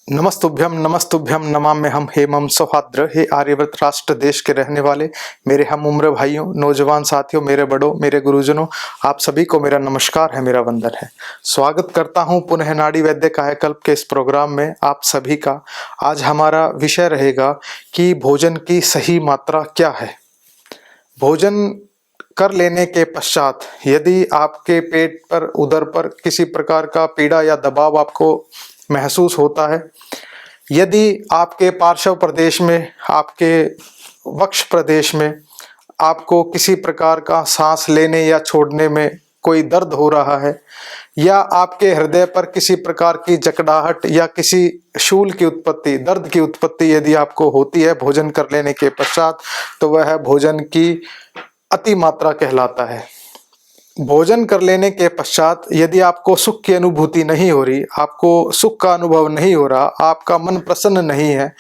नमस्तुभ्यम नमाम्यहम हेमं सौहार्द्र। हे आर्यव्रत राष्ट्र देश के रहने वाले मेरे हम उम्र भाइयों, नौजवान साथियों, मेरे बड़ों, मेरे गुरुजनों, आप सभी को मेरा नमस्कार है, मेरा वंदन है। स्वागत करता हूं पुनः नाड़ी वैद्य कायाकल्प के इस प्रोग्राम में आप सभी का। आज हमारा विषय रहेगा कि भोजन की सही मात्रा क्या है। भोजन कर लेने के पश्चात यदि आपके पेट पर, उदर पर किसी प्रकार का पीड़ा या दबाव आपको महसूस होता है, यदि आपके पार्श्व प्रदेश में, आपके वक्ष प्रदेश में आपको किसी प्रकार का सांस लेने या छोड़ने में कोई दर्द हो रहा है, या आपके हृदय पर किसी प्रकार की जकड़ाहट या किसी शूल की उत्पत्ति, दर्द की उत्पत्ति यदि आपको होती है भोजन कर लेने के पश्चात, तो वह भोजन की अति मात्रा कहलाता है। भोजन कर लेने के पश्चात यदि आपको सुख की अनुभूति नहीं हो रही, आपको सुख का अनुभव नहीं हो रहा, आपका मन प्रसन्न नहीं है,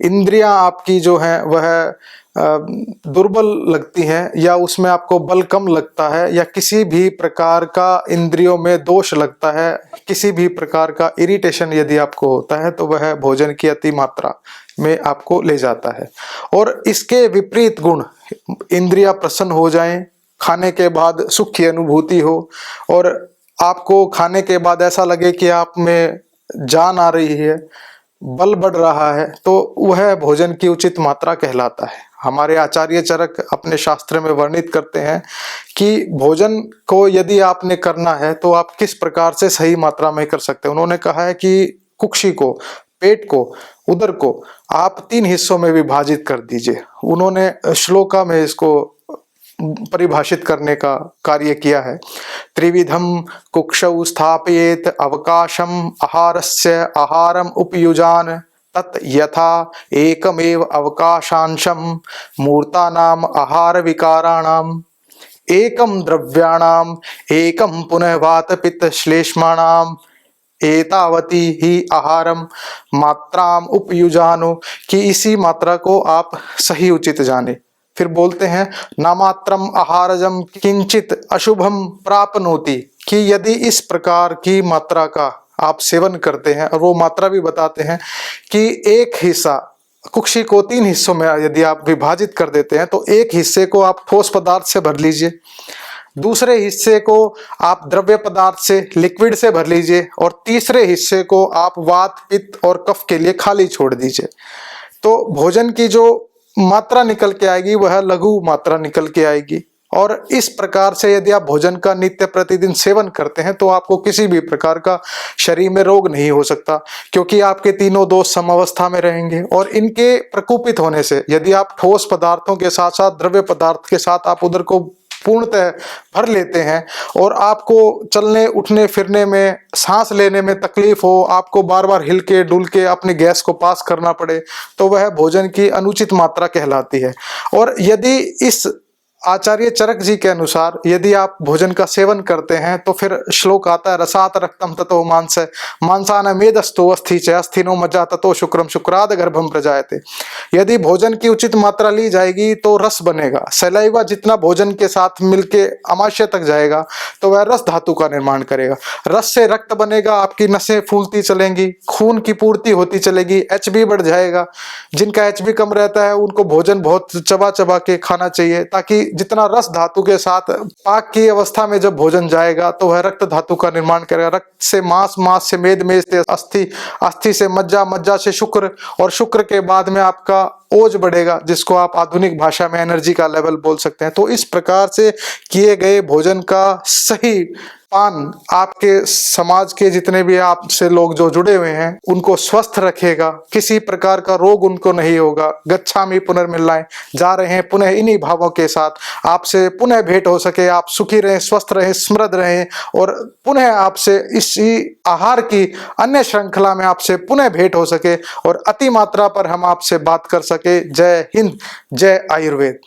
इंद्रियां आपकी जो हैं वह दुर्बल लगती हैं, या उसमें आपको बल कम लगता है, या किसी भी प्रकार का इंद्रियों में दोष लगता है, किसी भी प्रकार का इरिटेशन यदि आपको होता है, तो वह भोजन की अति मात्रा में आपको ले जाता है। और इसके विपरीत गुण, इंद्रियां प्रसन्न हो जाएं, खाने के बाद सुख की अनुभूति हो और आपको खाने के बाद ऐसा लगे कि आप में जान आ रही है, बल बढ़ रहा है, तो वह भोजन की उचित मात्रा कहलाता है। हमारे आचार्य चरक अपने शास्त्र में वर्णित करते हैं कि भोजन को यदि आपने करना है तो आप किस प्रकार से सही मात्रा में कर सकते हैं। उन्होंने कहा है कि कुक्षी को, पेट को, उदर को आप 3 हिस्सों में विभाजित कर दीजिए। उन्होंने श्लोका में इसको परिभाषित करने का कार्य किया है। त्रिविधम कुक्षौ स्थापयेत अवकाशम आहारस्य आहारम उपयुजान तत् यथा एकमेव अवकाशांशम मूर्तानाम आहार विकाराणाम एकम द्रव्याणाम एकम पुनः वात पित्त श्लेष्माणाम एतावती ही आहारम मात्राम उपयुजानो, कि इसी मात्रा को आप सही उचित जाने। फिर बोलते हैं नामात्रम आहारजम किंचित अशुभम प्राप्नोति, कि यदि इस प्रकार की मात्रा का आप सेवन करते हैं, और वो मात्रा भी बताते हैं कि एक हिस्सा, कुक्षी को 3 हिस्सों में यदि आप विभाजित कर देते हैं, तो एक हिस्से को आप ठोस पदार्थ से भर लीजिए, दूसरे हिस्से को आप द्रव्य पदार्थ से, लिक्विड से भर लीजिए, और तीसरे हिस्से को आप वात, पित्त और कफ के लिए खाली छोड़ दीजिए। तो भोजन की जो मात्रा निकल के आएगी वह लघु मात्रा निकल के आएगी। और इस प्रकार से यदि आप भोजन का नित्य प्रतिदिन सेवन करते हैं तो आपको किसी भी प्रकार का शरीर में रोग नहीं हो सकता, क्योंकि आपके तीनों दोष समावस्था में रहेंगे। और इनके प्रकोपित होने से यदि आप ठोस पदार्थों के साथ साथ द्रव्य पदार्थ के साथ आप उधर को पूर्णतः भर लेते हैं, और आपको चलने, उठने, फिरने में, सांस लेने में तकलीफ हो, आपको बार बार हिल के डुल के अपने गैस को पास करना पड़े, तो वह भोजन की अनुचित मात्रा कहलाती है। और यदि इस आचार्य चरक जी के अनुसार यदि आप भोजन का सेवन करते हैं तो फिर श्लोक आता है रसात रक्तम ततो मांस मांसान मेदस्तो अस्थि च अस्थिनो मज्जा ततो शुक्रम शुक्राद गर्भम प्रजायते। यदि भोजन की उचित मात्रा ली जाएगी तो रस बनेगा। सलाइवा जितना भोजन के साथ मिलके अमाशय तक जाएगा तो वह रस धातु का निर्माण करेगा। रस से रक्त बनेगा, आपकी नसें फूलती चलेंगी, खून की पूर्ति होती चलेगी, एचबी बढ़ जाएगा। जिनका एचबी कम रहता है उनको भोजन बहुत चबा चबा के खाना चाहिए, ताकि जितना रस धातु के साथ पाक की अवस्था में जब भोजन जाएगा तो वह रक्त धातु का निर्माण करेगा। रक्त से मांस, मांस से मेद, मेद से अस्थि, अस्थि से मज्जा, मज्जा से शुक्र, और शुक्र के बाद में आपका ओज बढ़ेगा, जिसको आप आधुनिक भाषा में एनर्जी का लेवल बोल सकते हैं। तो इस प्रकार से किए गए भोजन का सही पान आपके समाज के जितने भी आपसे लोग जो जुड़े हुए हैं उनको स्वस्थ रखेगा, किसी प्रकार का रोग उनको नहीं होगा। गच्छामि पुनर्मिलाएं, जा रहे हैं पुनः इन्हीं भावों के साथ, आपसे पुनः भेंट हो सके, आप सुखी रहें, स्वस्थ रहें, समृद्ध रहें, और पुनः आपसे इसी आहार की अन्य श्रृंखला में आपसे पुनः भेंट हो सके और अति मात्रा पर हम आपसे बात कर सके। जय हिंद, जय आयुर्वेद।